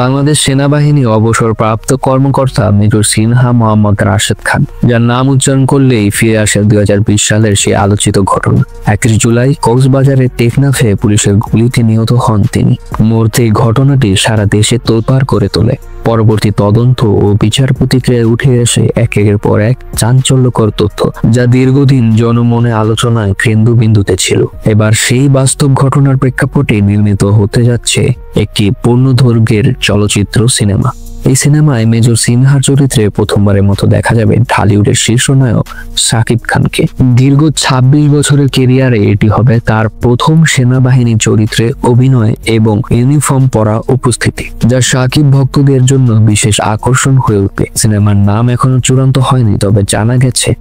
বাংলাদেশ সেনাবাহিনী অবসরপ্রাপ্ত কর্মকর্তা মেজর সিনহা মোহাম্মদ রাশেদ খান, যার নাম উচ্চারণ করলেই ফিরে আসে 2020 সালের সেই আলোচিত ঘটনা। 31 জুলাই কক্সবাজারের টেকনাফে পুলিশের গুলিতে নিহত হন তিনি। মুহূর্তে এই ঘটনাটি সারা দেশে তোলপাড় করে তোলে। পরবর্তী তদন্ত ও বিচার প্রতিক্রিয়ায় উঠে আসে একের পর এক চাঞ্চল্যকর তথ্য, যা দীর্ঘদিন জনমনে আলোচনায় কেন্দ্রবিন্দুতে ছিল। এবার সেই বাস্তব ঘটনার প্রেক্ষাপটে নির্মিত হতে যাচ্ছে একটি পূর্ণদৈর্ঘ্যের চলচ্চিত্র সিনেমা। এই সিনেমায় মেজর সিনহার চরিত্রে প্রথমবারের মতো দেখা যাবে ঢালিউডের শীর্ষ নায়ক শাকিব খানকে। দীর্ঘ 26 বছরের ক্যারিয়ারে এটি হবে তার প্রথম সেনাবাহিনী চরিত্রে অভিনয় এবং ইউনিফর্ম পরা উপস্থিতি, যা শাকিব ভক্তদের জন্য বিশেষ আকর্ষণ হয়ে উঠবে। সিনেমার নাম এখনো চূড়ান্ত হয়নি, তবে জানা গেছে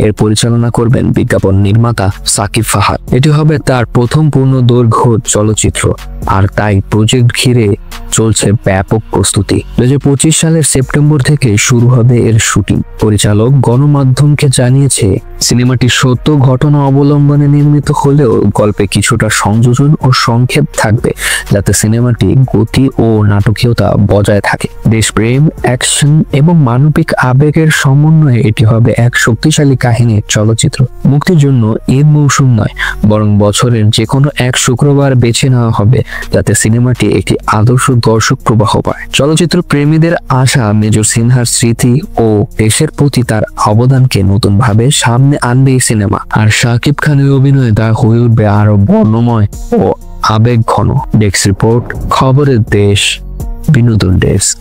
এর পরিচালনা করবেন বিজ্ঞাপন নির্মাতা সাকিব ফাহাদ। এটি হবে তার প্রথম পূর্ণদৈর্ঘ্য চলচ্চিত্র, আর তাই প্রজেক্ট ঘিরে চলছে ব্যাপক প্রস্তুতি। 2025 সালের সেপ্টেম্বর থেকে শুরু হবে এর শুটিং। পরিচালক গণমাধ্যমকে জানিয়েছে, সিনেমাটি সত্য ঘটনা অবলম্বনে নির্মিত হলেও গল্পে কিছুটা সংযোজন ও সংক্ষেপ থাকবে, যাতে সিনেমাটি গতি ও নাটকীয়তা বজায় থাকে। দেশপ্রেম, অ্যাকশন এবং মানবিক আবেগের সমন্বয়ে এটি হবে এক শক্তিশালী কাহিনীর চলচ্চিত্র। মুক্তির জন্য ঈদ মৌসুম নয়, বরং বছরের যে কোনো এক শুক্রবার বেছে নেওয়া হবে, যাতে সিনেমাটি একটি আদর্শ দর্শক প্রবাহ পায়। চলচ্চিত্র প্রেমীদের আশা, মেজর সিনহার স্মৃতি ও দেশের প্রতি তার অবদানকে নতুন ভাবে সামনে আনবে এই সিনেমা। আর শাকিব খানের অভিনয়ে তা হয়ে উঠবে আরো বর্ণময় ও আবেগ ঘন। ডেস্ক রিপোর্ট, খবরের দেশ, বিনোদন ডেস্ক।